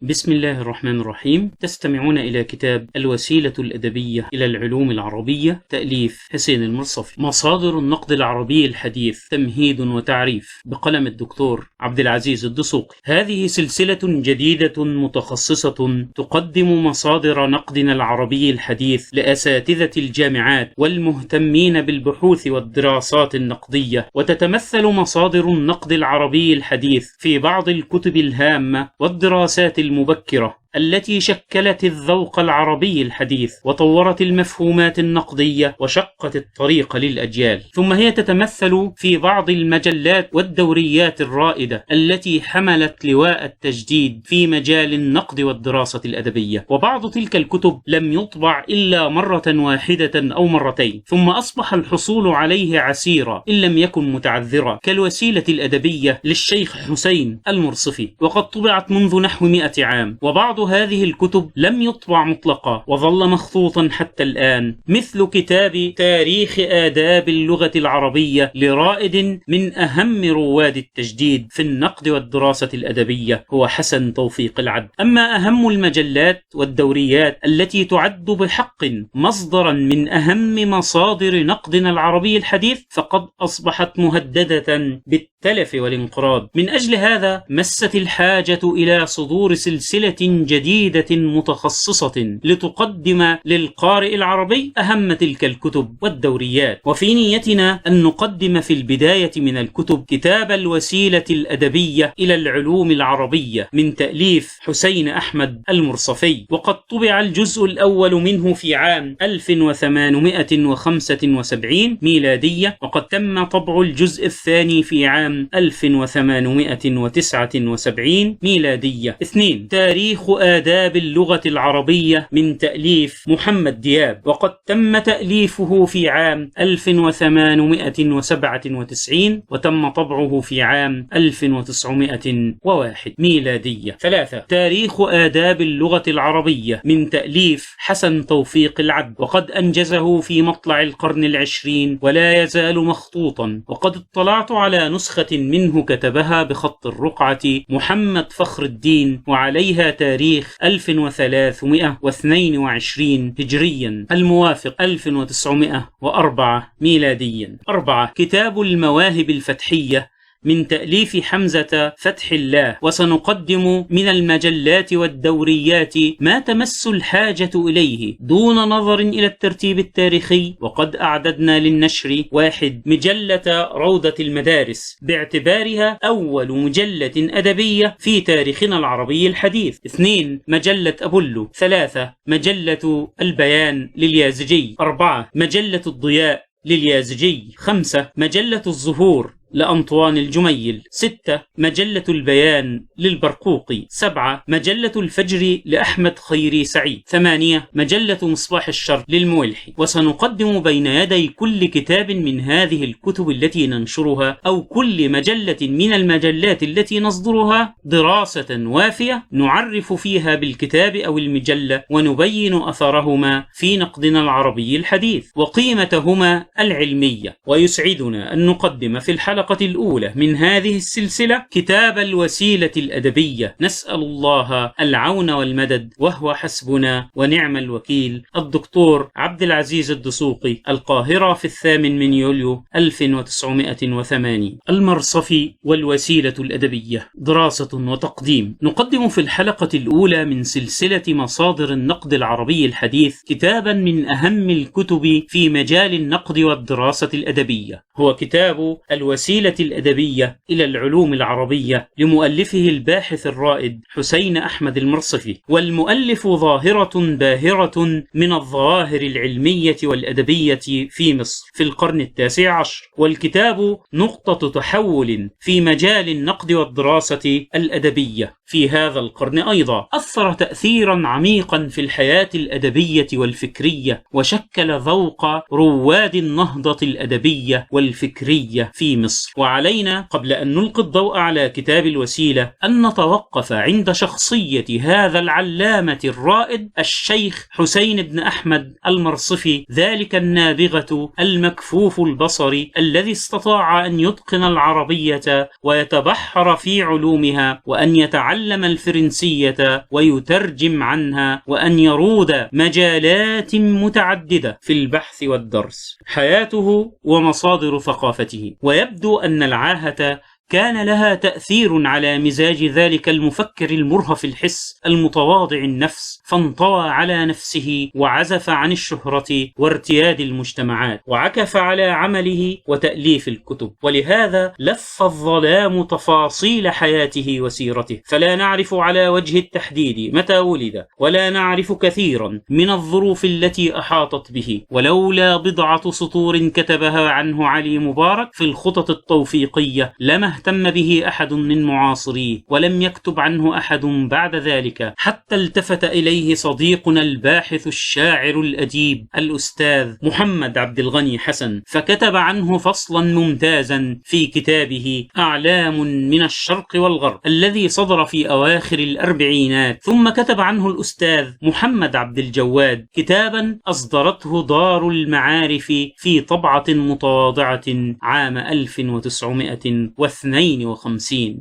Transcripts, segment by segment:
بسم الله الرحمن الرحيم. تستمعون إلى كتاب الوسيلة الأدبية إلى العلوم العربية، تأليف حسين المرصفي، مصادر النقد العربي الحديث، تمهيد وتعريف، بقلم الدكتور عبد العزيز الدسوقي. هذه سلسلة جديدة متخصصة تقدم مصادر نقدنا العربي الحديث لأساتذة الجامعات والمهتمين بالبحوث والدراسات النقدية، وتتمثل مصادر النقد العربي الحديث في بعض الكتب الهامة والدراسات المبكرة التي شكلت الذوق العربي الحديث وطورت المفهومات النقدية وشقت الطريق للأجيال. ثم هي تتمثل في بعض المجلات والدوريات الرائدة التي حملت لواء التجديد في مجال النقد والدراسة الأدبية، وبعض تلك الكتب لم يطبع إلا مرة واحدة أو مرتين، ثم أصبح الحصول عليه عسيرا إن لم يكن متعذرا، كالوسيلة الأدبية للشيخ حسين المرصفي، وقد طبعت منذ نحو 100 عام. وبعض هذه الكتب لم يطبع مطلقا وظل مخطوطا حتى الآن، مثل كتاب تاريخ آداب اللغة العربية لرائد من أهم رواد التجديد في النقد والدراسة الأدبية، هو حسن توفيق العدل. أما أهم المجلات والدوريات التي تعد بحق مصدرا من أهم مصادر نقدنا العربي الحديث فقد أصبحت مهددة بالتلف والانقراض. من أجل هذا مست الحاجة إلى صدور سلسلة جديدة متخصصة لتقدم للقارئ العربي أهم تلك الكتب والدوريات. وفي نيتنا أن نقدم في البداية من الكتب كتاب الوسيلة الأدبية إلى العلوم العربية من تأليف حسين أحمد المرصفي، وقد طبع الجزء الأول منه في عام 1875 ميلادية، وقد تم طبع الجزء الثاني في عام 1879 ميلادية. 2. تاريخ آداب اللغة العربية من تأليف محمد دياب، وقد تم تأليفه في عام 1897 وتم طبعه في عام 1901 ميلادية. 3. تاريخ آداب اللغة العربية من تأليف حسن توفيق العدل، وقد أنجزه في مطلع القرن العشرين ولا يزال مخطوطا، وقد اطلعت على نسخة منه كتبها بخط الرقعة محمد فخر الدين، وعليها تاريخ 1322 هجريا الموافق 1904 ميلاديا. 4. كتاب المواهب الفتحية من تأليف حمزة فتح الله، وسنقدم من المجلات والدوريات ما تمس الحاجة إليه دون نظر إلى الترتيب التاريخي. وقد أعددنا للنشر: 1. مجلة روضة المدارس باعتبارها أول مجلة أدبية في تاريخنا العربي الحديث. 2. مجلة أبولو. 3. مجلة البيان لليازجي. 4. مجلة الضياء لليازجي. 5. مجلة الظهور لأنطوان الجميل. 6. مجلة البيان للبرقوقي. 7. مجلة الفجر لأحمد خيري سعيد. 8. مجلة مصباح الشر للمويلحي. وسنقدم بين يدي كل كتاب من هذه الكتب التي ننشرها أو كل مجلة من المجلات التي نصدرها دراسة وافية نعرف فيها بالكتاب أو المجلة ونبين أثرهما في نقدنا العربي الحديث وقيمتهما العلمية. ويسعدنا أن نقدم في الحلقة الأولى من هذه السلسلة كتاب الوسيلة الأدبية. نسأل الله العون والمدد، وهو حسبنا ونعم الوكيل. الدكتور عبد العزيز الدسوقي، القاهرة، في 8 يوليو 1980. المرصفي والوسيلة الأدبية، دراسة وتقديم. نقدم في الحلقة الأولى من سلسلة مصادر النقد العربي الحديث كتابا من أهم الكتب في مجال النقد والدراسة الأدبية، هو كتاب الوسيلة الأدبية إلى العلوم العربية لمؤلفه الباحث الرائد حسين أحمد المرصفي. والمؤلف ظاهرة باهرة من الظواهر العلمية والأدبية في مصر في القرن التاسع عشر، والكتاب نقطة تحول في مجال النقد والدراسة الأدبية في هذا القرن أيضا. أثر تأثيرا عميقا في الحياة الأدبية والفكرية، وشكل ذوق رواد النهضة الأدبية والفكرية في مصر. مصر. وعلينا قبل أن نلقي الضوء على كتاب الوسيلة أن نتوقف عند شخصية هذا العلامة الرائد الشيخ حسين بن أحمد المرصفي، ذلك النابغة المكفوف البصر الذي استطاع أن يتقن العربية ويتبحر في علومها، وأن يتعلم الفرنسية ويترجم عنها، وأن يرود مجالات متعددة في البحث والدرس. حياته ومصادر ثقافته. ويبدو أن العاهة كان لها تأثير على مزاج ذلك المفكر المرهف الحس المتواضع النفس، فانطوى على نفسه وعزف عن الشهرة وارتياد المجتمعات، وعكف على عمله وتأليف الكتب. ولهذا لف الظلام تفاصيل حياته وسيرته، فلا نعرف على وجه التحديد متى ولد، ولا نعرف كثيرا من الظروف التي أحاطت به، ولولا بضعة سطور كتبها عنه علي مبارك في الخطط التوفيقية لما اهتم به أحد من معاصريه، ولم يكتب عنه أحد بعد ذلك، حتى التفت إليه صديقنا الباحث الشاعر الأديب الأستاذ محمد عبد الغني حسن، فكتب عنه فصلا ممتازا في كتابه أعلام من الشرق والغرب الذي صدر في أواخر الأربعينات. ثم كتب عنه الأستاذ محمد عبد الجواد كتابا أصدرته دار المعارف في طبعة متواضعة عام 1952.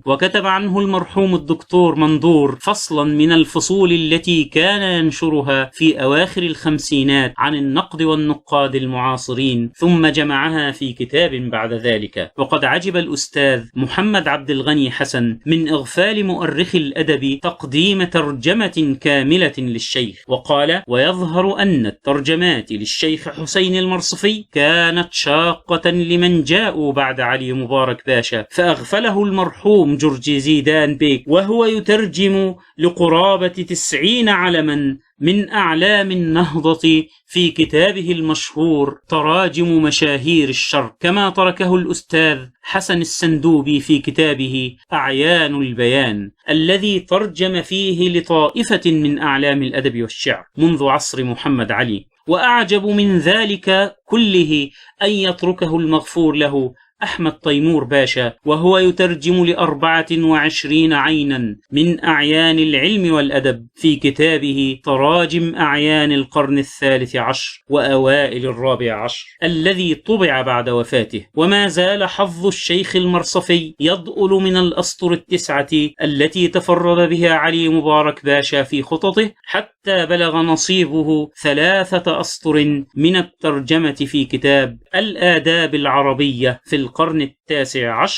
وكتب عنه المرحوم الدكتور مندور فصلا من الفصول التي كان ينشرها في أواخر الخمسينات عن النقد والنقاد المعاصرين، ثم جمعها في كتاب بعد ذلك. وقد عجب الأستاذ محمد عبد الغني حسن من إغفال مؤرخ الأدب تقديم ترجمة كاملة للشيخ، وقال: ويظهر أن الترجمات للشيخ حسين المرصفي كانت شاقة لمن جاءوا بعد علي مبارك باشا، فأغفله المرحوم جورجي زيدان بيك وهو يترجم لقرابة 90 علما من أعلام النهضة في كتابه المشهور تراجم مشاهير الشرق، كما تركه الأستاذ حسن السندوبي في كتابه أعيان البيان الذي ترجم فيه لطائفة من أعلام الأدب والشعر منذ عصر محمد علي. وأعجب من ذلك كله أن يتركه المغفور له أحمد تيمور باشا وهو يترجم ل24 عينا من أعيان العلم والأدب في كتابه تراجم أعيان القرن ال13 وأوائل ال14 الذي طبع بعد وفاته. وما زال حظ الشيخ المرصفي يضؤل من الأسطر ال9 التي تفرد بها علي مبارك باشا في خططه، حتى بلغ نصيبه 3 أسطر من الترجمة في كتاب الآداب العربية في القرن ال19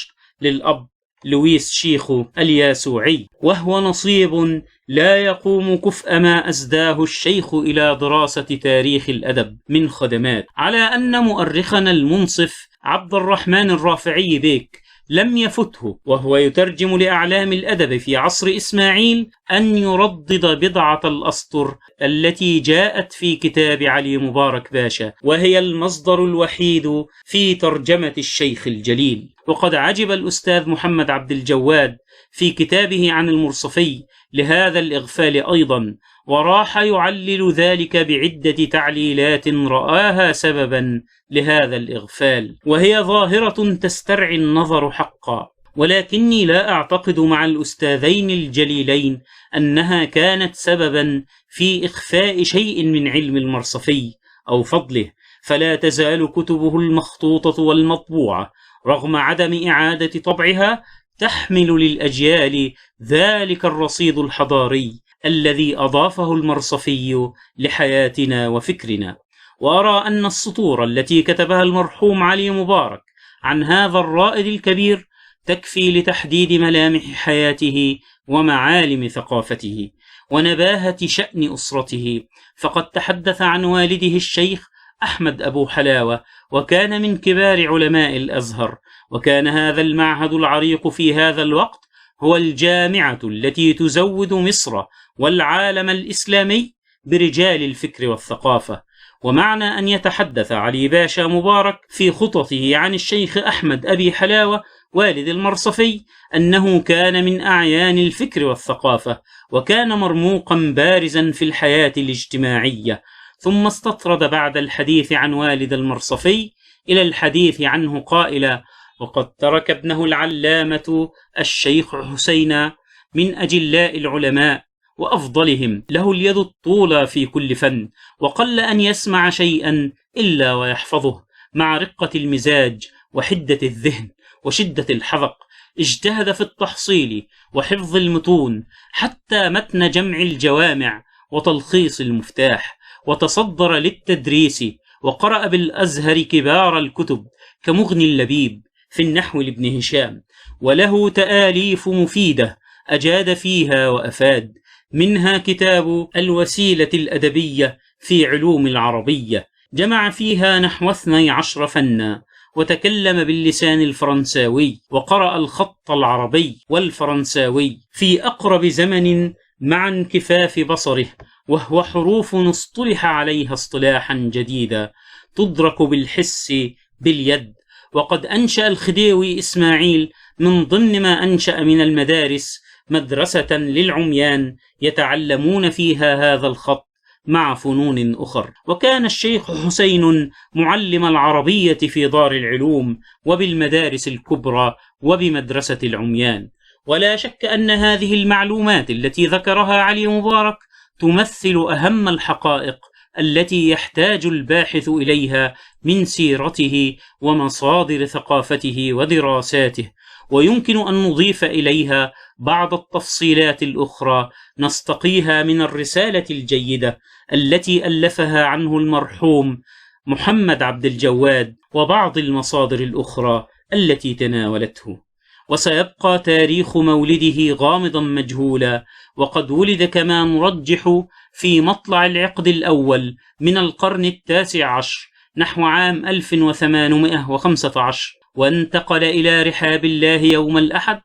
للأب لويس شيخو الياسوعي، وهو نصيب لا يقوم كفء ما أسداه الشيخ إلى دراسة تاريخ الأدب من خدمات، على أن مؤرخنا المنصف عبد الرحمن الرافعي بيك لم يفته وهو يترجم لأعلام الأدب في عصر إسماعيل أن يردد بضعة الأسطر التي جاءت في كتاب علي مبارك باشا، وهي المصدر الوحيد في ترجمة الشيخ الجليل. وقد عجب الأستاذ محمد عبد الجواد في كتابه عن المرصفي لهذا الإغفال أيضا، وراح يعلل ذلك بعدة تعليلات رآها سببا لهذا الإغفال، وهي ظاهرة تسترعي النظر حقا، ولكني لا أعتقد مع الأستاذين الجليلين أنها كانت سببا في إخفاء شيء من علم المرصفي أو فضله، فلا تزال كتبه المخطوطة والمطبوعة رغم عدم إعادة طبعها تحمل للأجيال ذلك الرصيد الحضاري الذي أضافه المرصفي لحياتنا وفكرنا. وأرى أن السطور التي كتبها المرحوم علي مبارك عن هذا الرائد الكبير تكفي لتحديد ملامح حياته ومعالم ثقافته ونباهة شأن أسرته، فقد تحدث عن والده الشيخ أحمد أبو حلاوة، وكان من كبار علماء الأزهر، وكان هذا المعهد العريق في هذا الوقت هو الجامعة التي تزود مصر والعالم الإسلامي برجال الفكر والثقافة. ومعنى أن يتحدث علي باشا مبارك في خططه عن الشيخ أحمد أبي حلاوة والد المرصفي أنه كان من أعيان الفكر والثقافة، وكان مرموقا بارزا في الحياة الاجتماعية. ثم استطرد بعد الحديث عن والد المرصفي إلى الحديث عنه قائلا: وقد ترك ابنه العلامة الشيخ حسين من أجلاء العلماء وأفضلهم، له اليد الطولى في كل فن، وقل أن يسمع شيئا إلا ويحفظه، مع رقة المزاج وحدة الذهن وشدة الحذق. اجتهد في التحصيل وحفظ المتون حتى متن جمع الجوامع وتلخيص المفتاح، وتصدر للتدريس، وقرأ بالأزهر كبار الكتب كمغني اللبيب في النحو لابن هشام، وله تآليف مفيدة أجاد فيها وأفاد، منها كتاب الوسيلة الأدبية في علوم العربية، جمع فيها نحو 12 فنا، وتكلم باللسان الفرنساوي، وقرأ الخط العربي والفرنساوي في أقرب زمن مع انكفاف بصره، وهو حروف اصطلح عليها اصطلاحا جديدا تدرك بالحس باليد. وقد أنشأ الخديوي إسماعيل من ضمن ما أنشأ من المدارس مدرسة للعميان يتعلمون فيها هذا الخط مع فنون أخر. وكان الشيخ حسين معلم العربية في دار العلوم وبالمدارس الكبرى وبمدرسة العميان. ولا شك أن هذه المعلومات التي ذكرها علي مبارك تمثل أهم الحقائق التي يحتاج الباحث إليها من سيرته ومصادر ثقافته ودراساته، ويمكن أن نضيف إليها بعض التفصيلات الأخرى نستقيها من الرسالة الجيدة التي ألفها عنه المرحوم محمد عبد الجواد، وبعض المصادر الأخرى التي تناولته. وسيبقى تاريخ مولده غامضا مجهولا، وقد ولد كما نرجح في مطلع العقد الأول من القرن 19 نحو عام 1815، وانتقل إلى رحاب الله يوم الأحد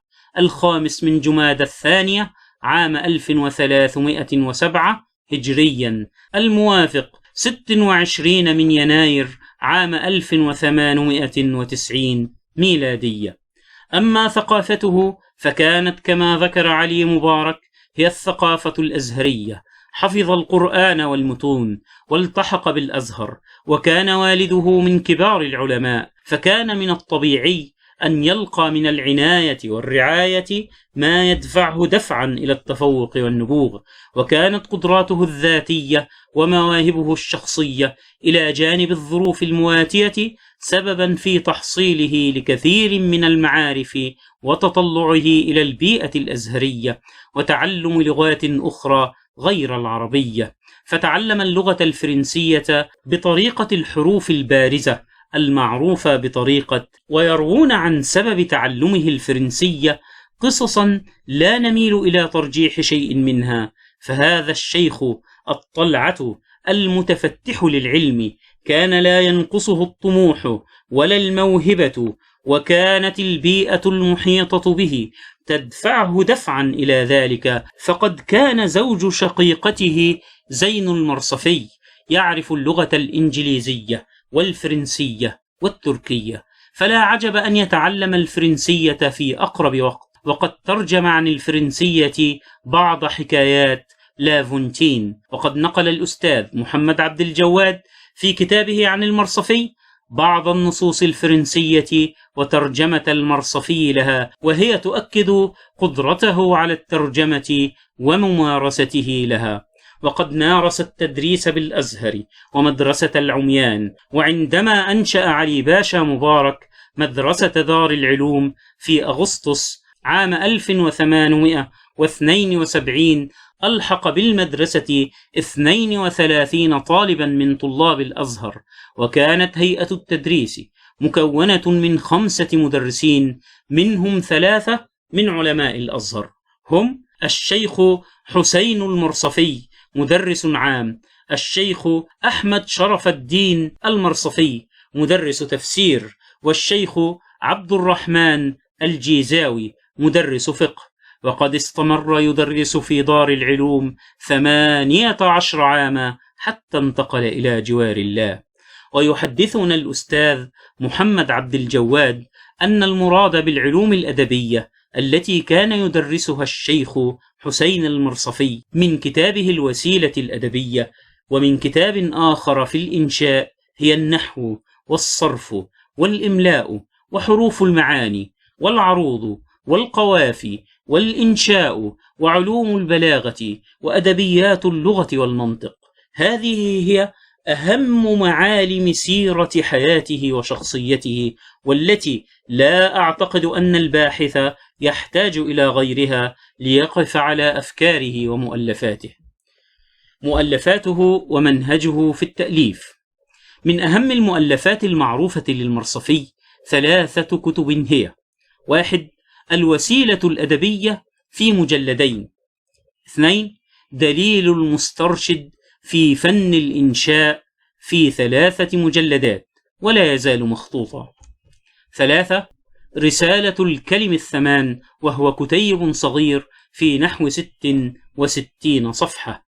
5 من جمادى الثانية عام 1307 هجريا، الموافق 26 من يناير عام 1890 ميلادية. أما ثقافته فكانت كما ذكر علي مبارك هي الثقافة الأزهرية، حفظ القرآن والمتون والتحق بالأزهر، وكان والده من كبار العلماء، فكان من الطبيعي أن يلقى من العناية والرعاية ما يدفعه دفعا إلى التفوق والنبوغ. وكانت قدراته الذاتية ومواهبه الشخصية إلى جانب الظروف المواتية سببا في تحصيله لكثير من المعارف وتطلعه إلى البيئة الأزهرية وتعلم لغات أخرى غير العربية، فتعلم اللغة الفرنسية بطريقة الحروف البارزة المعروفة بطريقة. ويروون عن سبب تعلمه الفرنسية قصصا لا نميل إلى ترجيح شيء منها، فهذا الشيخ الطلعة المتفتح للعلم كان لا ينقصه الطموح ولا الموهبة، وكانت البيئة المحيطة به تدفعه دفعا إلى ذلك، فقد كان زوج شقيقته زين المرصفي يعرف اللغة الإنجليزية والفرنسية والتركية، فلا عجب أن يتعلم الفرنسية في أقرب وقت. وقد ترجم عن الفرنسية بعض حكايات لافونتين. وقد نقل الأستاذ محمد عبد الجواد في كتابه عن المرصفي بعض النصوص الفرنسية وترجمة المرصفي لها، وهي تؤكد قدرته على الترجمة وممارسته لها. وقد مارس التدريس بالأزهر ومدرسة العميان، وعندما أنشأ علي باشا مبارك مدرسة دار العلوم في أغسطس عام 1872 ألحق بالمدرسة 32 طالبا من طلاب الأزهر، وكانت هيئة التدريس مكونة من 5 مدرسين، منهم 3 من علماء الأزهر، هم الشيخ حسين المرصفي مدرس عام، الشيخ أحمد شرف الدين المرصفي مدرس تفسير، والشيخ عبد الرحمن الجيزاوي مدرس فقه. وقد استمر يدرس في دار العلوم 18 عاما حتى انتقل إلى جوار الله. ويحدثنا الأستاذ محمد عبد الجواد أن المراد بالعلوم الأدبية التي كان يدرسها الشيخ حسين المرصفي من كتابه الوسيلة الأدبية ومن كتاب آخر في الإنشاء هي النحو والصرف والإملاء وحروف المعاني والعروض والقوافي والإنشاء وعلوم البلاغة وأدبيات اللغة والمنطق. هذه هي أهم معالم سيرة حياته وشخصيته، والتي لا أعتقد أن الباحث يحتاج إلى غيرها ليقف على أفكاره ومؤلفاته. مؤلفاته ومنهجه في التأليف. من أهم المؤلفات المعروفة للمرصفي 3 كتب هي: 1. الوسيلة الأدبية في مجلدين. 2. دليل المسترشد في فن الإنشاء في 3 مجلدات ولا يزال مخطوطا. 3. رسالة الكلم الثمان، وهو كتيب صغير في نحو 66 صفحة.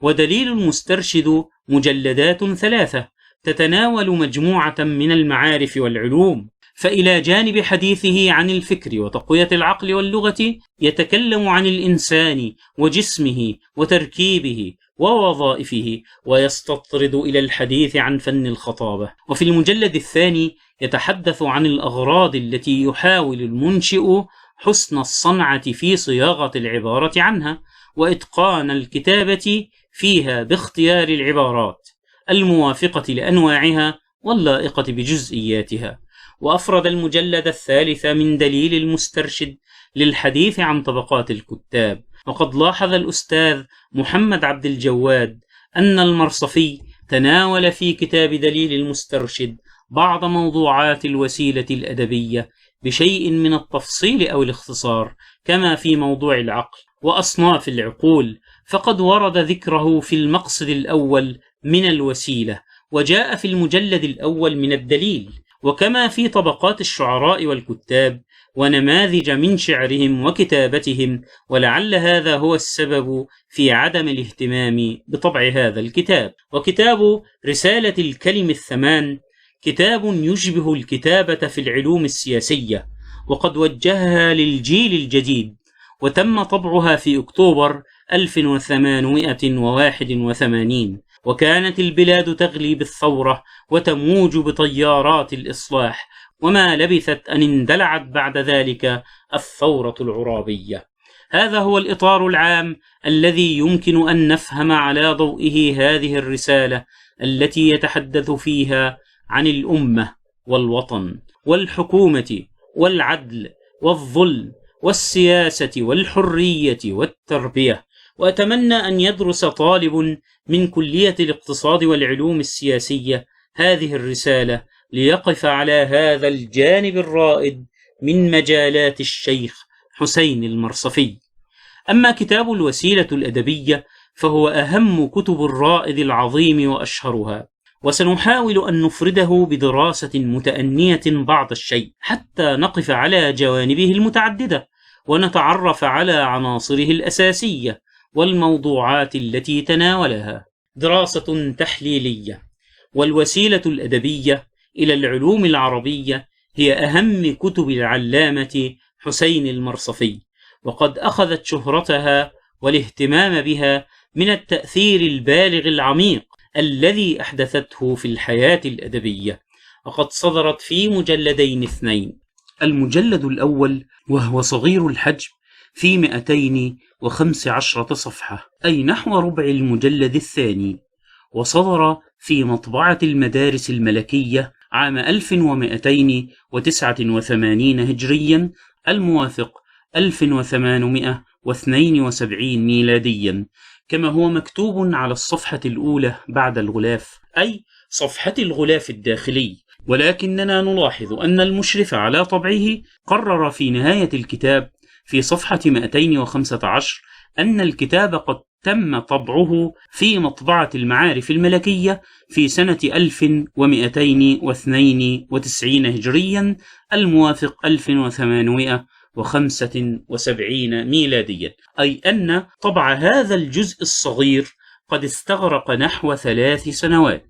ودليل المسترشد مجلدات 3 تتناول مجموعة من المعارف والعلوم، فإلى جانب حديثه عن الفكر وتقوية العقل واللغة يتكلم عن الإنسان وجسمه وتركيبه ووظائفه، ويستطرد إلى الحديث عن فن الخطابة. وفي المجلد الثاني يتحدث عن الأغراض التي يحاول المنشئ حسن الصنعة في صياغة العبارة عنها، وإتقان الكتابة فيها باختيار العبارات الموافقة لأنواعها واللائقة بجزئياتها. وأفرد المجلد الثالث من دليل المسترشد للحديث عن طبقات الكتاب. وقد لاحظ الأستاذ محمد عبد الجواد أن المرصفي تناول في كتاب دليل المسترشد بعض موضوعات الوسيلة الأدبية بشيء من التفصيل أو الاختصار، كما في موضوع العقل وأصناف العقول، فقد ورد ذكره في المقصد الأول من الوسيلة، وجاء في المجلد الأول من الدليل، وكما في طبقات الشعراء والكتاب ونماذج من شعرهم وكتابتهم. ولعل هذا هو السبب في عدم الاهتمام بطبع هذا الكتاب. وكتاب رسالة الكلم الثمان كتاب يشبه الكتابة في العلوم السياسية، وقد وجهها للجيل الجديد، وتم طبعها في أكتوبر 1881، وكانت البلاد تغلي بالثورة وتموج بطيارات الإصلاح، وما لبثت أن اندلعت بعد ذلك الثورة العرابية. هذا هو الإطار العام الذي يمكن أن نفهم على ضوئه هذه الرسالة، التي يتحدث فيها عن الأمة والوطن والحكومة والعدل والظلم والسياسة والحرية والتربية. وأتمنى أن يدرس طالب من كلية الاقتصاد والعلوم السياسية هذه الرسالة ليقف على هذا الجانب الرائد من مجالات الشيخ حسين المرصفي. أما كتاب الوسيلة الأدبية فهو أهم كتب الرائد العظيم وأشهرها، وسنحاول أن نفرده بدراسة متأنية بعض الشيء حتى نقف على جوانبه المتعددة ونتعرف على عناصره الأساسية والموضوعات التي تناولها. دراسة تحليلية. والوسيلة الأدبية إلى العلوم العربية هي أهم كتب العلامة حسين المرصفي، وقد أخذت شهرتها والاهتمام بها من التأثير البالغ العميق الذي أحدثته في الحياة الأدبية، وقد صدرت في مجلدين 2. المجلد الأول وهو صغير الحجم في 215 صفحة، أي نحو ربع المجلد الثاني، وصدر في مطبعة المدارس الملكية عام 1289 هجريا الموافق 1872 ميلاديا، كما هو مكتوب على الصفحة الأولى بعد الغلاف، أي صفحة الغلاف الداخلي. ولكننا نلاحظ أن المشرف على طبعه قرر في نهاية الكتاب في صفحة 215 أن الكتاب قد تم طبعه في مطبعة المعارف الملكية في سنة 1292 هجريا الموافق 1875 ميلاديا، أي أن طبع هذا الجزء الصغير قد استغرق نحو 3 سنوات.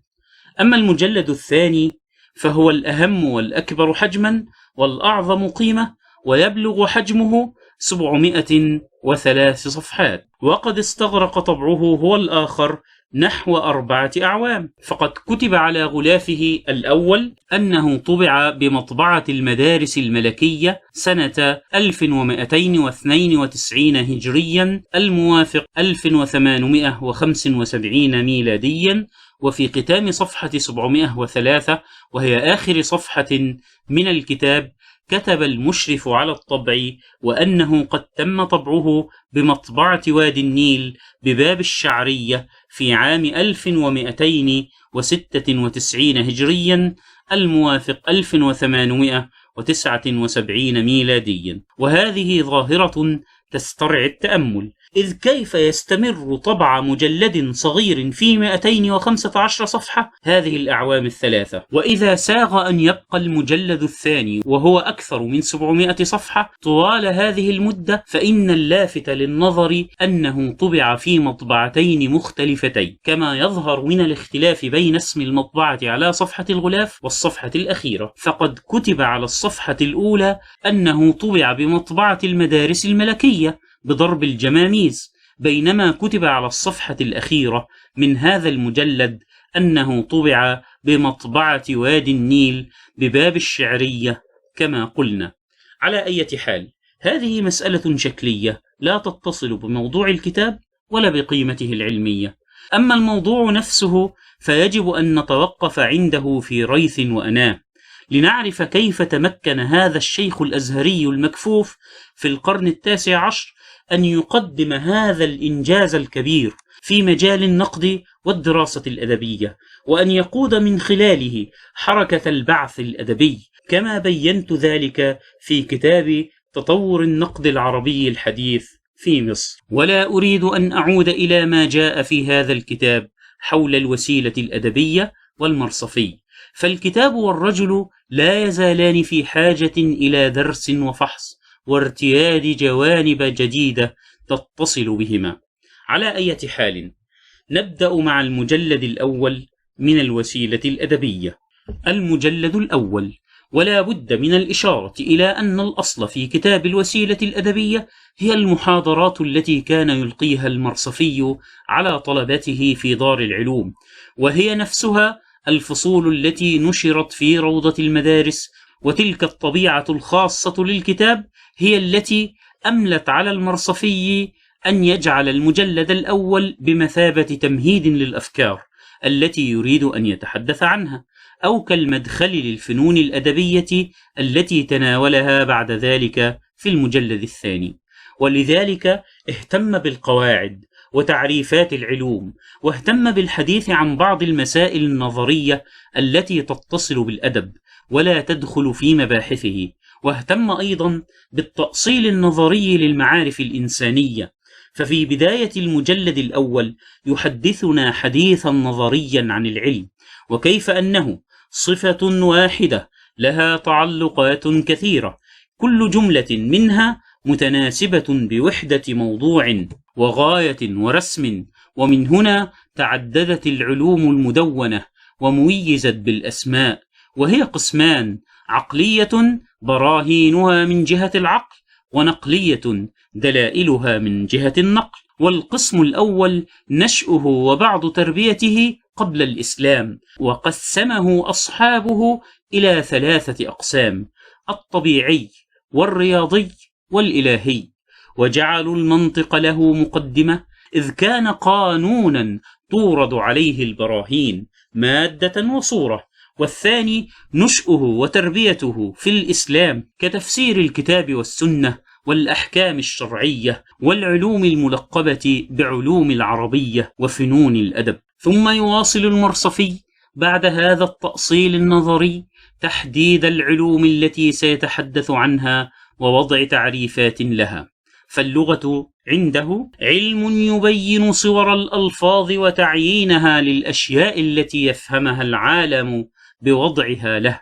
أما المجلد الثاني فهو الأهم والأكبر حجما والأعظم قيمة، ويبلغ حجمه 703 صفحات، وقد استغرق طبعه هو الآخر نحو 4 أعوام. فقد كتب على غلافه الأول أنه طبع بمطبعة المدارس الملكية سنة 1292 هجريا الموافق 1875 ميلاديا، وفي ختام صفحة 703 وهي آخر صفحة من الكتاب كتب المشرف على الطبع وأنه قد تم طبعه بمطبعة وادي النيل بباب الشعرية في عام 1296 هجريا الموافق 1879 ميلاديا. وهذه ظاهرة تسترعي التأمل، إذ كيف يستمر طبع مجلد صغير في 215 صفحة هذه الأعوام الثلاثة؟ وإذا ساغ أن يبقى المجلد الثاني وهو أكثر من 700 صفحة طوال هذه المدة، فإن اللافت للنظر أنه طبع في مطبعتين مختلفتين، كما يظهر من الاختلاف بين اسم المطبعة على صفحة الغلاف والصفحة الأخيرة. فقد كتب على الصفحة الأولى أنه طبع بمطبعة المدارس الملكية بضرب الجماميز، بينما كتب على الصفحة الأخيرة من هذا المجلد أنه طبع بمطبعة وادي النيل بباب الشعرية كما قلنا. على أي حال، هذه مسألة شكلية لا تتصل بموضوع الكتاب ولا بقيمته العلمية. أما الموضوع نفسه فيجب أن نتوقف عنده في ريث وأناه لنعرف كيف تمكن هذا الشيخ الأزهري المكفوف في القرن ال19 أن يقدم هذا الإنجاز الكبير في مجال النقد والدراسة الأدبية، وأن يقود من خلاله حركة البعث الأدبي، كما بينت ذلك في كتاب تطور النقد العربي الحديث في مصر. ولا أريد أن أعود إلى ما جاء في هذا الكتاب حول الوسيلة الأدبية والمرصفي، فالكتاب والرجل لا يزالان في حاجة إلى درس وفحص وارتياد جوانب جديدة تتصل بهما. على أي حال، نبدأ مع المجلد الأول من الوسيلة الأدبية. المجلد الأول، ولا بد من الإشارة إلى أن الأصل في كتاب الوسيلة الأدبية هي المحاضرات التي كان يلقيها المرصفي على طلبته في دار العلوم، وهي نفسها الفصول التي نشرت في روضة المدارس. وتلك الطبيعة الخاصة للكتاب هي التي أملت على المرصفي أن يجعل المجلد الأول بمثابة تمهيد للأفكار التي يريد أن يتحدث عنها، أو كالمدخل للفنون الأدبية التي تناولها بعد ذلك في المجلد الثاني. ولذلك اهتم بالقواعد وتعريفات العلوم، واهتم بالحديث عن بعض المسائل النظرية التي تتصل بالأدب ولا تدخل في مباحثه، واهتم أيضا بالتأصيل النظري للمعارف الإنسانية. ففي بداية المجلد الأول يحدثنا حديثا نظريا عن العلم، وكيف أنه صفة واحدة لها تعلقات كثيرة، كل جملة منها متناسبة بوحدة موضوع وغاية ورسم، ومن هنا تعددت العلوم المدونة وميزت بالأسماء، وهي قسمان: عقلية براهينها من جهة العقل، ونقلية دلائلها من جهة النقل. والقسم الأول نشأه وبعض تربيته قبل الإسلام، وقسمه أصحابه إلى 3 أقسام: الطبيعي والرياضي والإلهي، وجعلوا المنطق له مقدمة، إذ كان قانونا تورد عليه البراهين مادة وصورة. والثاني نشأه وتربيته في الإسلام كتفسير الكتاب والسنة والأحكام الشرعية والعلوم الملقبة بعلوم العربية وفنون الأدب. ثم يواصل المرصفي بعد هذا التأصيل النظري تحديد العلوم التي سيتحدث عنها ووضع تعريفات لها. فاللغة عنده علم يبين صور الألفاظ وتعيينها للأشياء التي يفهمها العالم بوضعها له.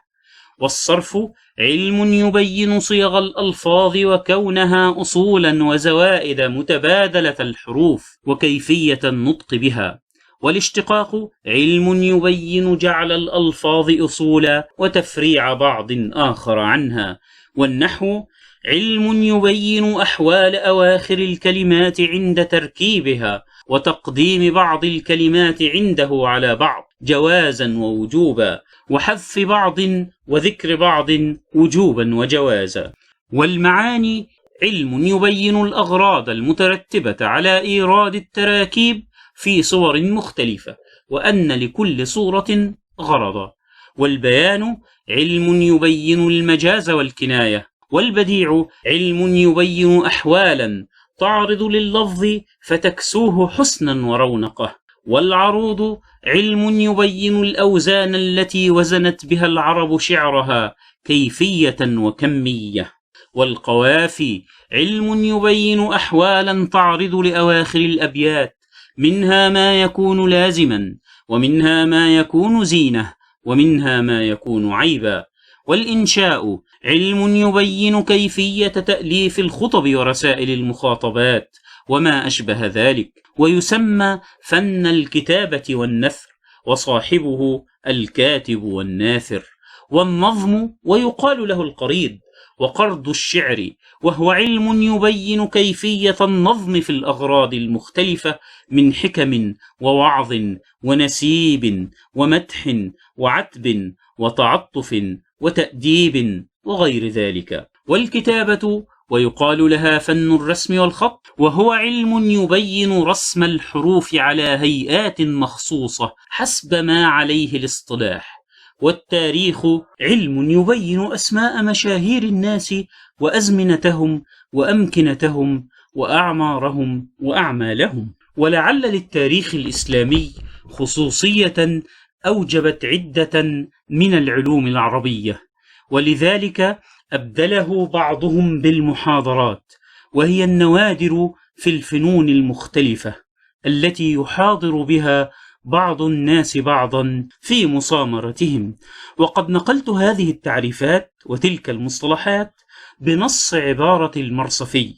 والصرف علم يبين صيغ الألفاظ وكونها أصولا وزوائد متبادلة الحروف وكيفية النطق بها. والاشتقاق علم يبين جعل الألفاظ أصولا وتفريع بعض آخر عنها. والنحو علم يبين أحوال أواخر الكلمات عند تركيبها وتقديم بعض الكلمات عنده على بعض جوازا ووجوبا، وحذف بعض وذكر بعض وجوبا وجوازا. والمعاني علم يبين الأغراض المترتبة على إيراد التراكيب في صور مختلفة، وأن لكل صورة غرضا. والبيان علم يبين المجاز والكناية. والبديع علم يبين أحوالا تعرض لللفظ فتكسوه حسنا ورونقه. والعروض علم يبين الأوزان التي وزنت بها العرب شعرها كيفية وكمية. والقوافي علم يبين أحوالا تعرض لأواخر الأبيات، منها ما يكون لازما، ومنها ما يكون زينة، ومنها ما يكون عيبا. والإنشاء علم يبين كيفية تأليف الخطب ورسائل المخاطبات وما أشبه ذلك، ويسمى فن الكتابة والنثر، وصاحبه الكاتب والناثر. والنظم ويقال له القريد، وقرض الشعر، وهو علم يبين كيفية النظم في الأغراض المختلفة من حكم ووعظ ونسيب ومدح وعتب وتعطف وتأديب وغير ذلك. والكتابة ويقال لها فن الرسم والخط، وهو علم يبين رسم الحروف على هيئات مخصوصة حسب ما عليه الاصطلاح. والتاريخ علم يبين أسماء مشاهير الناس وأزمنتهم وأمكنتهم وأعمارهم وأعمالهم. ولعل للتاريخ الإسلامي خصوصية أوجبت عدة من العلوم العربية، ولذلك أبدله بعضهم بالمحاضرات، وهي النوادر في الفنون المختلفة التي يحاضر بها بعض الناس بعضا في مصامرتهم. وقد نقلت هذه التعريفات وتلك المصطلحات بنص عبارة المرصفي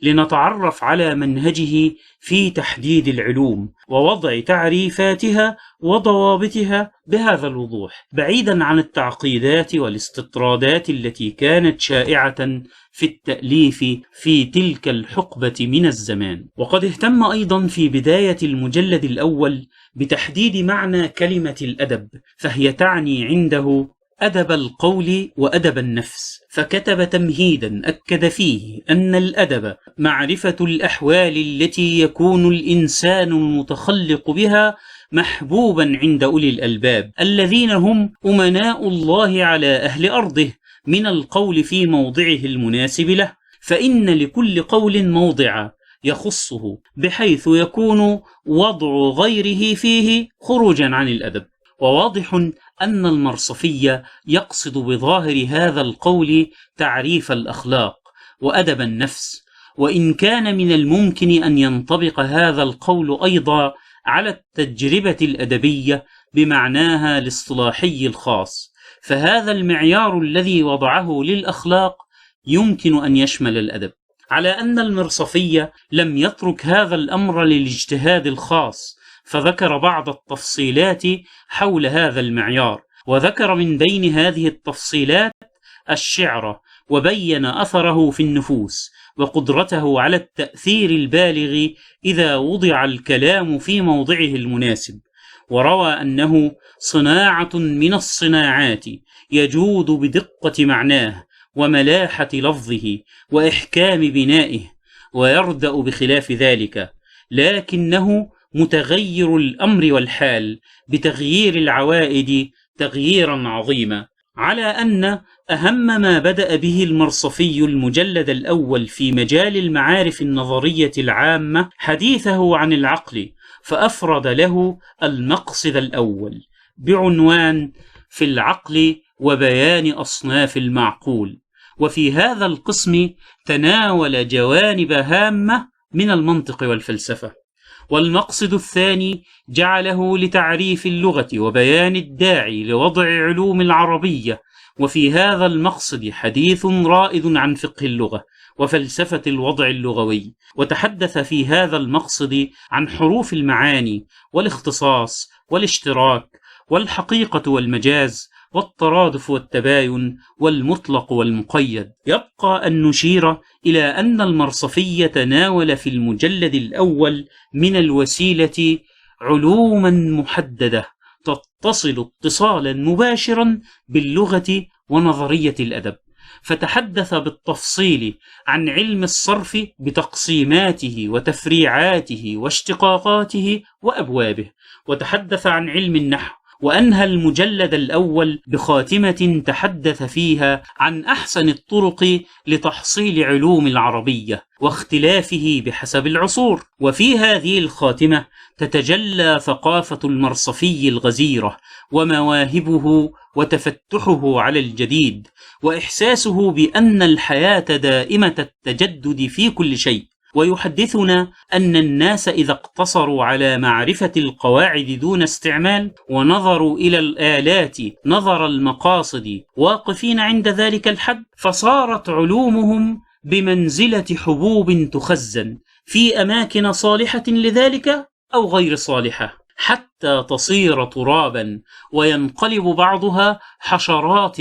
لنتعرف على منهجه في تحديد العلوم ووضع تعريفاتها وضوابطها بهذا الوضوح، بعيدا عن التعقيدات والاستطرادات التي كانت شائعة في التأليف في تلك الحقبة من الزمان. وقد اهتم أيضا في بداية المجلد الأول بتحديد معنى كلمة الأدب، فهي تعني عنده أدب القول وأدب النفس، فكتب تمهيدا أكد فيه أن الأدب معرفة الأحوال التي يكون الإنسان المتخلق بها محبوبا عند أولي الألباب الذين هم أمناء الله على أهل أرضه من القول في موضعه المناسب له، فإن لكل قول موضعا يخصه بحيث يكون وضع غيره فيه خروجا عن الأدب. وواضح أن المرصفي يقصد بظاهر هذا القول تعريف الأخلاق وأدب النفس، وإن كان من الممكن أن ينطبق هذا القول أيضا على التجربة الأدبية بمعناها الاصطلاحي الخاص، فهذا المعيار الذي وضعه للأخلاق يمكن أن يشمل الأدب، على أن المرصفي لم يترك هذا الأمر للاجتهاد الخاص، فذكر بعض التفصيلات حول هذا المعيار، وذكر من بين هذه التفصيلات الشعر، وبين أثره في النفوس وقدرته على التأثير البالغ إذا وضع الكلام في موضعه المناسب، وروى أنه صناعة من الصناعات يجود بدقة معناه وملاحة لفظه وإحكام بنائه، ويردأ بخلاف ذلك، لكنه متغير الأمر والحال بتغيير العوائد تغييرا عظيما. على أن أهم ما بدأ به المرصفي المجلد الأول في مجال المعارف النظرية العامة حديثه عن العقل، فأفرد له المقصد الأول بعنوان في العقل وبيان أصناف المعقول، وفي هذا القسم تناول جوانب هامة من المنطق والفلسفة. والمقصد الثاني جعله لتعريف اللغة وبيان الداعي لوضع علوم العربية، وفي هذا المقصد حديث رائد عن فقه اللغة وفلسفة الوضع اللغوي، وتحدث في هذا المقصد عن حروف المعاني والاختصاص والاشتراك والحقيقة والمجاز والترادف والتباين والمطلق والمقيد. يبقى أن نشير إلى أن المرصفي تناول في المجلد الأول من الوسيلة علوما محددة تتصل اتصالا مباشرا باللغة ونظرية الأدب، فتحدث بالتفصيل عن علم الصرف بتقسيماته وتفريعاته واشتقاقاته وأبوابه، وتحدث عن علم النحو، وأنهى المجلد الأول بخاتمة تحدث فيها عن أحسن الطرق لتحصيل علوم العربية واختلافه بحسب العصور. وفي هذه الخاتمة تتجلى ثقافة المرصفي الغزيرة ومواهبه وتفتحه على الجديد، وإحساسه بأن الحياة دائمة التجدد في كل شيء. ويحدثنا أن الناس إذا اقتصروا على معرفة القواعد دون استعمال ونظروا إلى الآلات نظر المقاصد واقفين عند ذلك الحد، فصارت علومهم بمنزلة حبوب تخزن في أماكن صالحة لذلك أو غير صالحة، حتى تصير ترابا وينقلب بعضها حشرات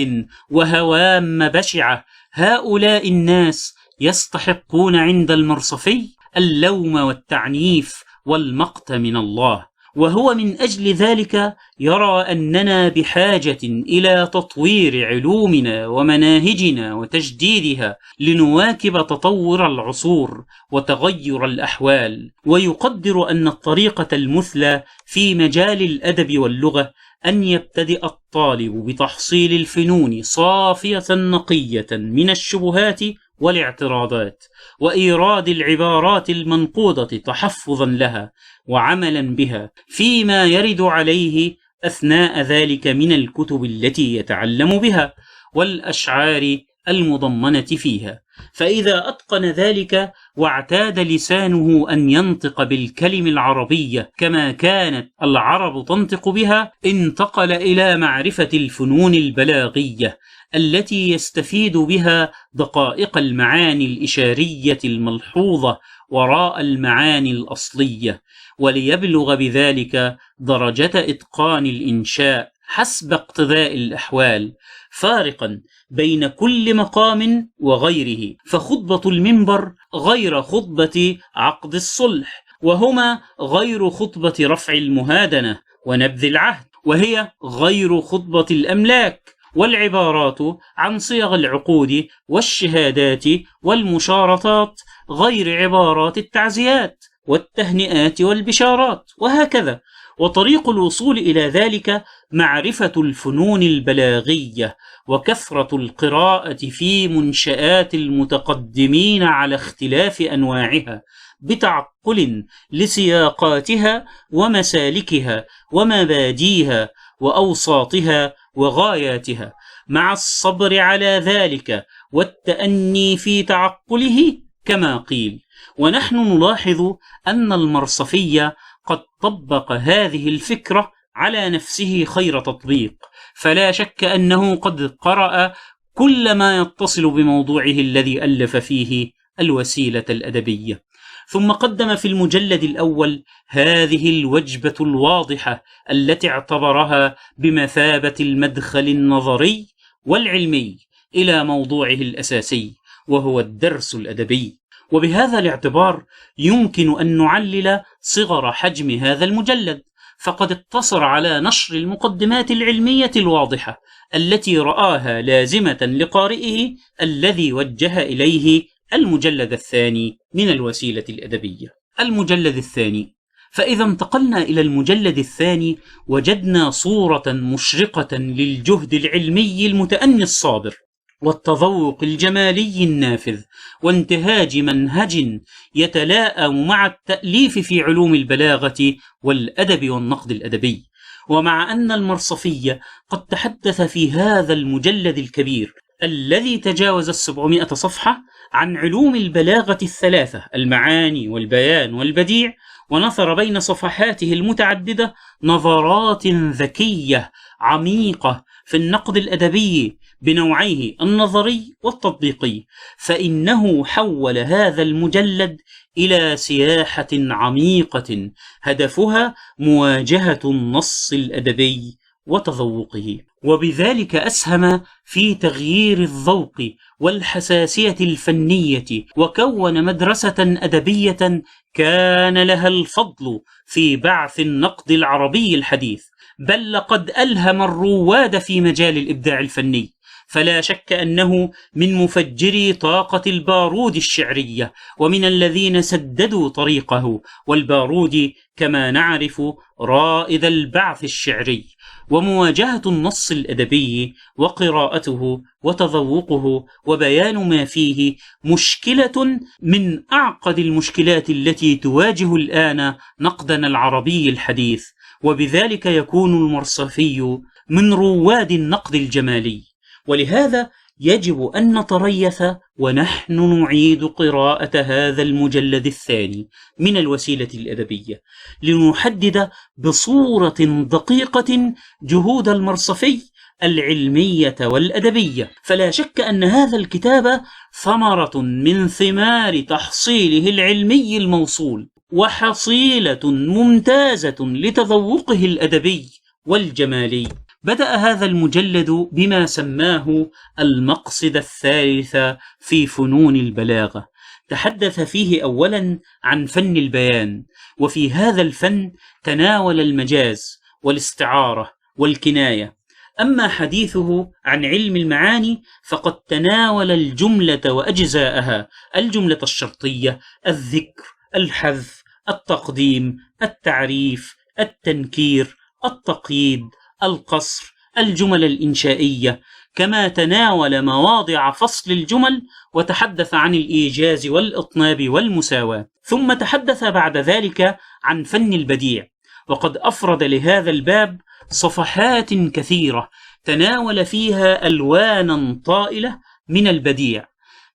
وهوام بشعة. هؤلاء الناس يستحقون عند المرصفي اللوم والتعنيف والمقت من الله، وهو من أجل ذلك يرى أننا بحاجة إلى تطوير علومنا ومناهجنا وتجديدها لنواكب تطور العصور وتغير الأحوال. ويقدر أن الطريقة المثلى في مجال الأدب واللغة أن يبتدئ الطالب بتحصيل الفنون صافية نقية من الشبهات والاعتراضات، وإيراد العبارات المنقوضة تحفظا لها وعملا بها فيما يرد عليه أثناء ذلك من الكتب التي يتعلم بها والأشعار المضمنة فيها. فإذا أتقن ذلك واعتاد لسانه أن ينطق بالكلم العربية كما كانت العرب تنطق بها، انتقل إلى معرفة الفنون البلاغية التي يستفيد بها دقائق المعاني الإشارية الملحوظة وراء المعاني الأصلية، وليبلغ بذلك درجة إتقان الإنشاء حسب اقتضاء الأحوال، فارقا بين كل مقام وغيره. فخطبة المنبر غير خطبة عقد الصلح، وهما غير خطبة رفع المهادنة ونبذ العهد، وهي غير خطبة الأملاك. والعبارات عن صيغ العقود والشهادات والمشارطات غير عبارات التعزيات والتهنئات والبشارات، وهكذا. وطريق الوصول إلى ذلك معرفة الفنون البلاغية وكثرة القراءة في منشآت المتقدمين على اختلاف أنواعها بتعقل لسياقاتها ومسالكها ومبادئها وأوساطها وغاياتها، مع الصبر على ذلك والتأني في تعقله كما قيل. ونحن نلاحظ أن المرصفي قد طبق هذه الفكرة على نفسه خير تطبيق، فلا شك أنه قد قرأ كل ما يتصل بموضوعه الذي ألف فيه الوسيلة الأدبية. ثم قدم في المجلد الأول هذه الوجبة الواضحة التي اعتبرها بمثابة المدخل النظري والعلمي إلى موضوعه الأساسي، وهو الدرس الأدبي. وبهذا الاعتبار يمكن أن نعلل صغر حجم هذا المجلد، فقد اقتصر على نشر المقدمات العلمية الواضحة التي رآها لازمة لقارئه الذي وجه إليه المجلد الثاني من الوسيلة الأدبية. المجلد الثاني، فإذا انتقلنا إلى المجلد الثاني وجدنا صورة مشرقة للجهد العلمي المتأني الصابر والتذوق الجمالي النافذ وانتهاج منهج يتلائم مع التأليف في علوم البلاغة والأدب والنقد الأدبي. ومع أن المرصفي قد تحدث في هذا المجلد الكبير الذي تجاوز 700 صفحة عن علوم البلاغة الثلاثة، المعاني والبيان والبديع، ونثر بين صفحاته المتعددة نظرات ذكية عميقة في النقد الأدبي بنوعيه النظري والتطبيقي، فإنه حول هذا المجلد إلى سياحة عميقة هدفها مواجهة النص الأدبي وتذوقه. وبذلك أسهم في تغيير الذوق والحساسية الفنية، وكون مدرسة أدبية كان لها الفضل في بعث النقد العربي الحديث، بل لقد ألهم الرواد في مجال الإبداع الفني. فلا شك أنه من مفجري طاقة البارود الشعرية، ومن الذين سددوا طريقه، والبارود كما نعرف رائد البعث الشعري. ومواجهة النص الأدبي وقراءته وتذوقه وبيان ما فيه مشكلة من أعقد المشكلات التي تواجه الآن نقدنا العربي الحديث، وبذلك يكون المرصفي من رواد النقد الجمالي. ولهذا يجب أن نتريث ونحن نعيد قراءة هذا المجلد الثاني من الوسيلة الأدبية، لنحدد بصورة دقيقة جهود المرصفي العلمية والأدبية. فلا شك أن هذا الكتاب ثمرة من ثمار تحصيله العلمي الموصول، وحصيلة ممتازة لتذوقه الأدبي والجمالي. بدأ هذا المجلد بما سماه المقصد الثالث في فنون البلاغة. تحدث فيه أولا عن فن البيان، وفي هذا الفن تناول المجاز والاستعارة والكناية. أما حديثه عن علم المعاني فقد تناول الجملة وأجزاءها: الجملة الشرطية، الذكر، الحذف، التقديم، التعريف، التنكير، التقييد، القصر، الجمل الإنشائية، كما تناول مواضع فصل الجمل، وتحدث عن الإيجاز والإطناب والمساواة. ثم تحدث بعد ذلك عن فن البديع، وقد أفرد لهذا الباب صفحات كثيرة تناول فيها ألوانا طائلة من البديع،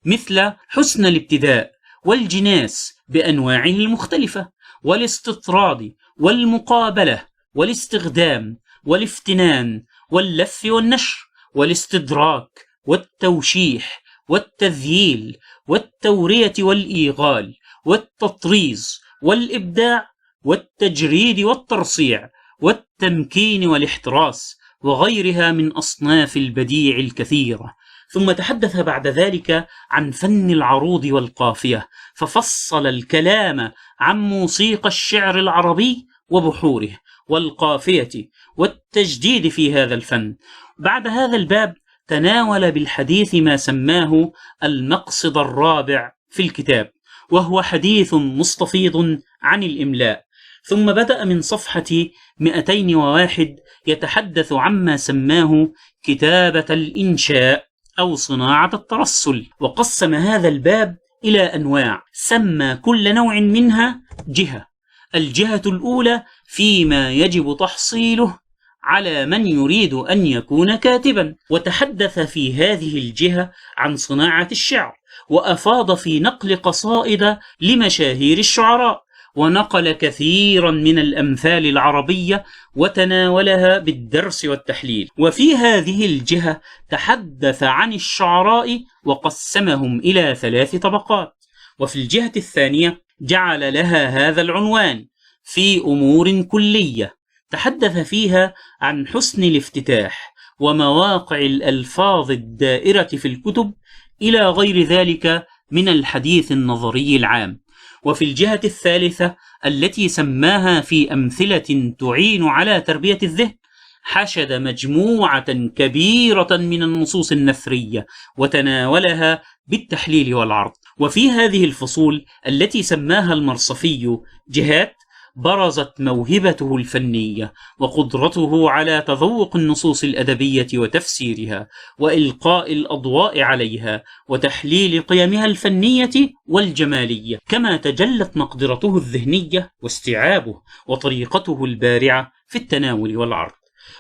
مثل حسن الابتداء والجناس بأنواعه المختلفة، والاستطراد والمقابلة والاستخدام والافتنان واللف والنشر والاستدراك والتوشيح والتذييل والتورية والإيغال والتطريز والإبداع والتجريد والترصيع والتمكين والاحتراس، وغيرها من أصناف البديع الكثيرة. ثم تحدث بعد ذلك عن فن العروض والقافية، ففصل الكلام عن موسيقى الشعر العربي وبحوره والقافية والتجديد في هذا الفن. بعد هذا الباب تناول بالحديث ما سماه المقصد الرابع في الكتاب، وهو حديث مستفيض عن الإملاء. ثم بدأ من صفحة 201 يتحدث عما سماه كتابة الإنشاء أو صناعة الترسل، وقسم هذا الباب إلى أنواع، سمى كل نوع منها جهة. الجهة الأولى فيما يجب تحصيله على من يريد أن يكون كاتبا، وتحدث في هذه الجهة عن صناعة الشعر، وأفاض في نقل قصائد لمشاهير الشعراء، ونقل كثيرا من الأمثال العربية وتناولها بالدرس والتحليل. وفي هذه الجهة تحدث عن الشعراء وقسمهم إلى 3 طبقات. وفي الجهة الثانية جعل لها هذا العنوان: في أمور كلية، تحدث فيها عن حسن الافتتاح ومواقع الألفاظ الدائرة في الكتب إلى غير ذلك من الحديث النظري العام. وفي الجهة الثالثة التي سماها في أمثلة تعين على تربية الذهن، حشد مجموعة كبيرة من النصوص النثرية وتناولها بالتحليل والعرض. وفي هذه الفصول التي سماها المرصفي جهات برزت موهبته الفنية وقدرته على تذوق النصوص الأدبية وتفسيرها وإلقاء الأضواء عليها وتحليل قيمها الفنية والجمالية، كما تجلت مقدرته الذهنية واستيعابه وطريقته البارعة في التناول والعرض.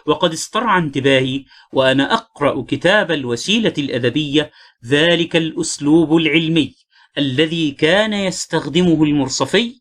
وقد استرعى انتباهي وأنا أقرأ كتاب الوسيلة الأدبية ذلك الأسلوب العلمي الذي كان يستخدمه المرصفي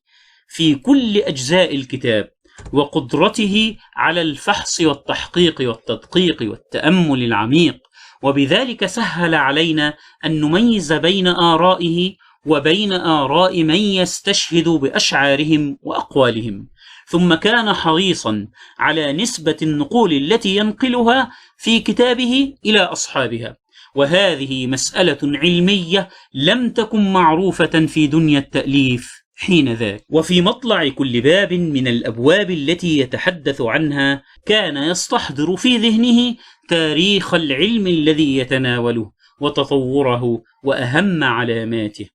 في كل أجزاء الكتاب، وقدرته على الفحص والتحقيق والتدقيق والتأمل العميق، وبذلك سهل علينا أن نميز بين آرائه وبين آراء من يستشهد بأشعارهم وأقوالهم. ثم كان حريصا على نسبة النقول التي ينقلها في كتابه إلى أصحابها، وهذه مسألة علمية لم تكن معروفة في دنيا التأليف حين ذاك. وفي مطلع كل باب من الأبواب التي يتحدث عنها كان يستحضر في ذهنه تاريخ العلم الذي يتناوله وتطوره وأهم علاماته،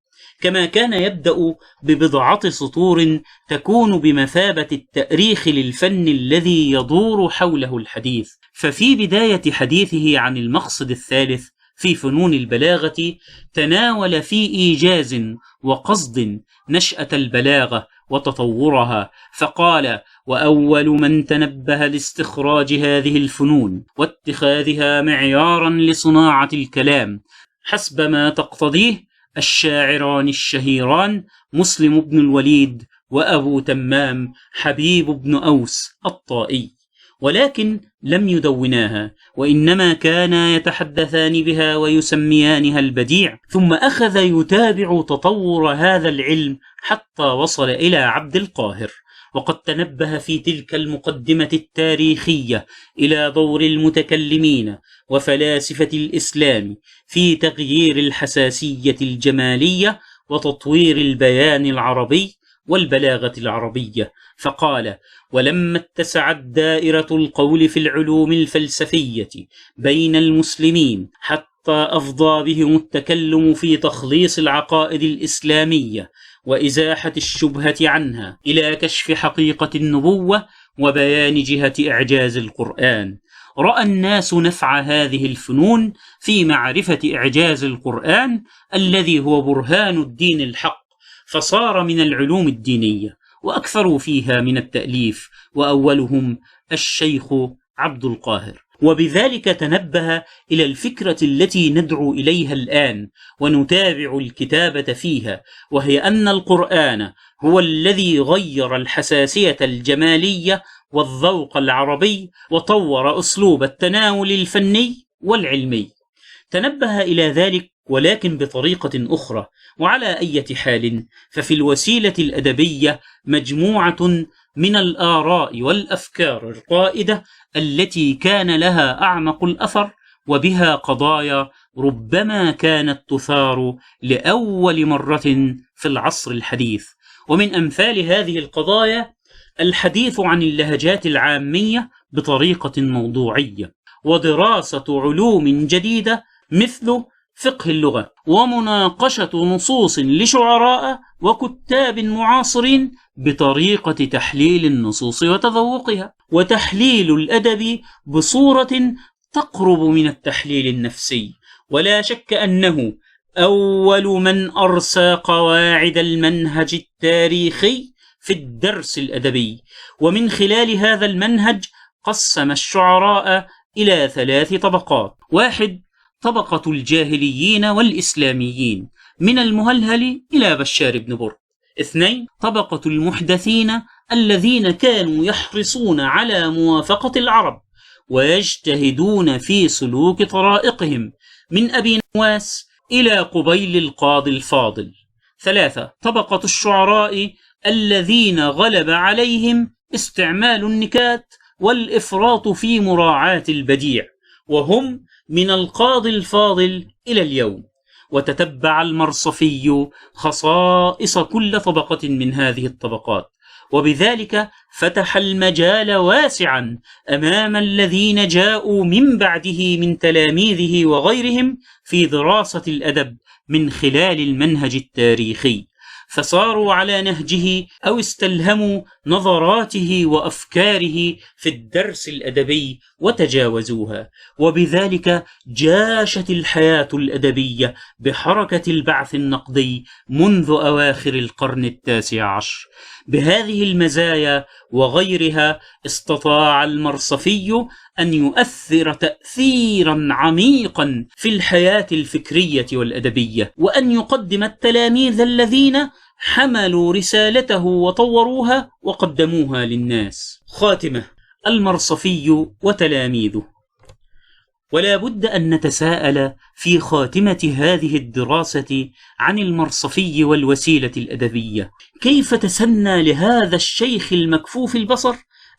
كما كان يبدأ ببضعة سطور تكون بمثابة التأريخ للفن الذي يدور حوله الحديث. ففي بداية حديثه عن المقصد الثالث في فنون البلاغة تناول في إيجاز وقصد نشأة البلاغة وتطورها، فقال: وأول من تنبه لاستخراج هذه الفنون واتخاذها معيارا لصناعة الكلام حسب ما تقتضيه الشاعران الشهيران مسلم بن الوليد وأبو تمام حبيب بن أوس الطائي، ولكن لم يدوناها، وإنما كانا يتحدثان بها ويسميانها البديع. ثم أخذ يتابع تطور هذا العلم حتى وصل إلى عبد القاهر، وقد تنبه في تلك المقدمة التاريخية إلى دور المتكلمين وفلاسفة الإسلام في تغيير الحساسية الجمالية وتطوير البيان العربي والبلاغة العربية، فقال: ولما اتسعت دائرة القول في العلوم الفلسفية بين المسلمين حتى أفضى بهم التكلم في تخليص العقائد الإسلامية وإزاحة الشبهة عنها إلى كشف حقيقة النبوة وبيان جهة إعجاز القرآن، رأى الناس نفع هذه الفنون في معرفة إعجاز القرآن الذي هو برهان الدين الحق، فصار من العلوم الدينية، وأكثروا فيها من التأليف، وأولهم الشيخ عبد القاهر. وبذلك تنبه إلى الفكرة التي ندعو إليها الآن ونتابع الكتابة فيها، وهي أن القرآن هو الذي غير الحساسية الجمالية والذوق العربي وطور أسلوب التناول الفني والعلمي. تنبه إلى ذلك ولكن بطريقة أخرى. وعلى أي حال ففي الوسيلة الأدبية مجموعة من الآراء والأفكار القائدة التي كان لها أعمق الأثر، وبها قضايا ربما كانت تثار لأول مرة في العصر الحديث. ومن أمثال هذه القضايا الحديث عن اللهجات العامية بطريقة موضوعية، ودراسة علوم جديدة مثل فقه اللغة، ومناقشة نصوص لشعراء وكتاب معاصرين بطريقة تحليل النصوص وتذوقها، وتحليل الأدب بصورة تقرب من التحليل النفسي. ولا شك أنه أول من أرسى قواعد المنهج التاريخي في الدرس الأدبي، ومن خلال هذا المنهج قسم الشعراء إلى 3 طبقات: 1 طبقة الجاهليين والإسلاميين من المهلهل إلى بشار بن برد. 2 طبقة المحدثين الذين كانوا يحرصون على موافقة العرب ويجتهدون في سلوك طرائقهم من أبي نواس إلى قبيل القاضي الفاضل. 3 طبقة الشعراء الذين غلب عليهم استعمال النكات والإفراط في مراعاة البديع، وهم من القاضي الفاضل إلى اليوم. وتتبع المرصفي خصائص كل طبقة من هذه الطبقات، وبذلك فتح المجال واسعا أمام الذين جاءوا من بعده من تلاميذه وغيرهم في دراسة الأدب من خلال المنهج التاريخي، فصاروا على نهجه أو استلهموا نظراته وأفكاره في الدرس الأدبي وتجاوزوها. وبذلك جاشت الحياة الأدبية بحركة البعث النقدي منذ أواخر القرن 19. بهذه المزايا وغيرها استطاع المرصفي أن يؤثر تأثيرا عميقا في الحياة الفكرية والأدبية، وأن يقدم التلاميذ الذين حملوا رسالته وطوروها وقدموها للناس. خاتمة: المرصفي وتلاميذه. ولا بد أن نتساءل في خاتمة هذه الدراسة عن المرصفي والوسيلة الأدبية: كيف تسنى لهذا الشيخ المكفوف البصر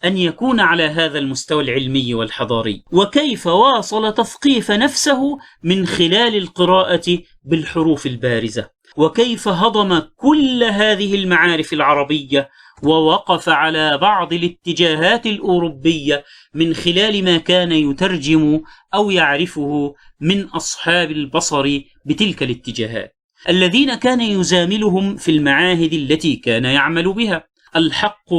أن يكون على هذا المستوى العلمي والحضاري؟ وكيف واصل تثقيف نفسه من خلال القراءة بالحروف البارزة؟ وكيف هضم كل هذه المعارف العربية ووقف على بعض الاتجاهات الأوروبية من خلال ما كان يترجم أو يعرفه من أصحاب البصر بتلك الاتجاهات الذين كان يزاملهم في المعاهد التي كان يعمل بها. الحق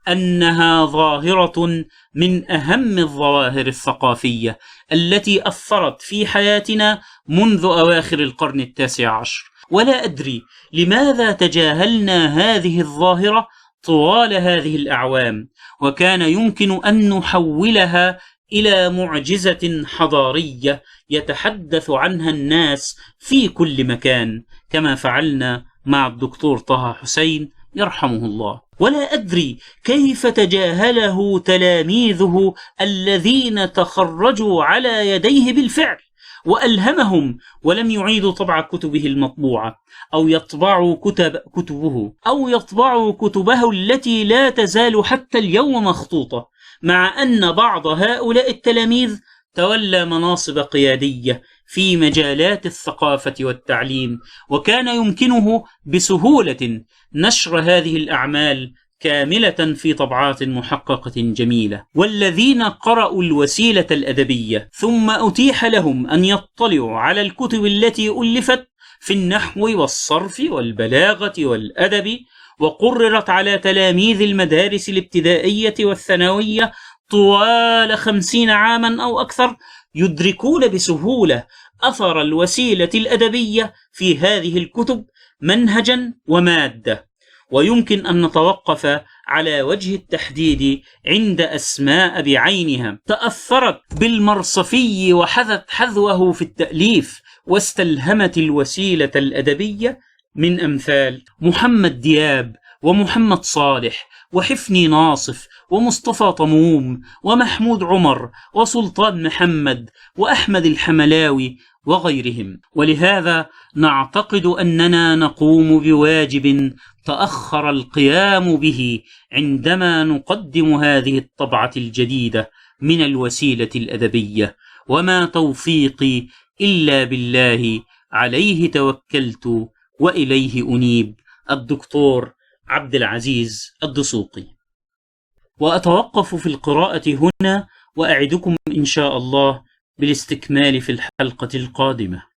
أنها ظاهرة من أهم الظواهر الثقافية التي أثرت في حياتنا منذ أواخر القرن 19، ولا أدري لماذا تجاهلنا هذه الظاهرة طوال هذه الأعوام، وكان يمكن أن نحولها إلى معجزة حضارية يتحدث عنها الناس في كل مكان، كما فعلنا مع الدكتور طه حسين يرحمه الله. ولا أدري كيف تجاهله تلاميذه الذين تخرجوا على يديه بالفعل وألهمهم ولم يعيدوا طبع كتبه المطبوعة أو يطبعوا كتبه التي لا تزال حتى اليوم مخطوطة، مع أن بعض هؤلاء التلاميذ تولى مناصب قيادية في مجالات الثقافة والتعليم، وكان يمكنه بسهولة نشر هذه الأعمال كاملة في طبعات محققة جميلة. والذين قرأوا الوسيلة الأدبية ثم أتيح لهم أن يطلعوا على الكتب التي ألفت في النحو والصرف والبلاغة والأدب وقررت على تلاميذ المدارس الابتدائية والثانوية طوال 50 عاما أو أكثر، يدركون بسهولة أثر الوسيلة الأدبية في هذه الكتب منهجا ومادة. ويمكن أن نتوقف على وجه التحديد عند أسماء بعينها تأثرت بالمرصفي وحذت حذوه في التأليف واستلهمت الوسيلة الأدبية، من أمثال محمد دياب ومحمد صالح وحفني ناصف ومصطفى طموم ومحمود عمر وسلطان محمد وأحمد الحملاوي وغيرهم. ولهذا نعتقد أننا نقوم بواجب تأخر القيام به عندما نقدم هذه الطبعة الجديدة من الوسيلة الأدبية، وما توفيقي إلا بالله، عليه توكلت وإليه أنيب. الدكتور عبد العزيز الدسوقي. وأتوقف في القراءة هنا، وأعدكم إن شاء الله بالاستكمال في الحلقة القادمة.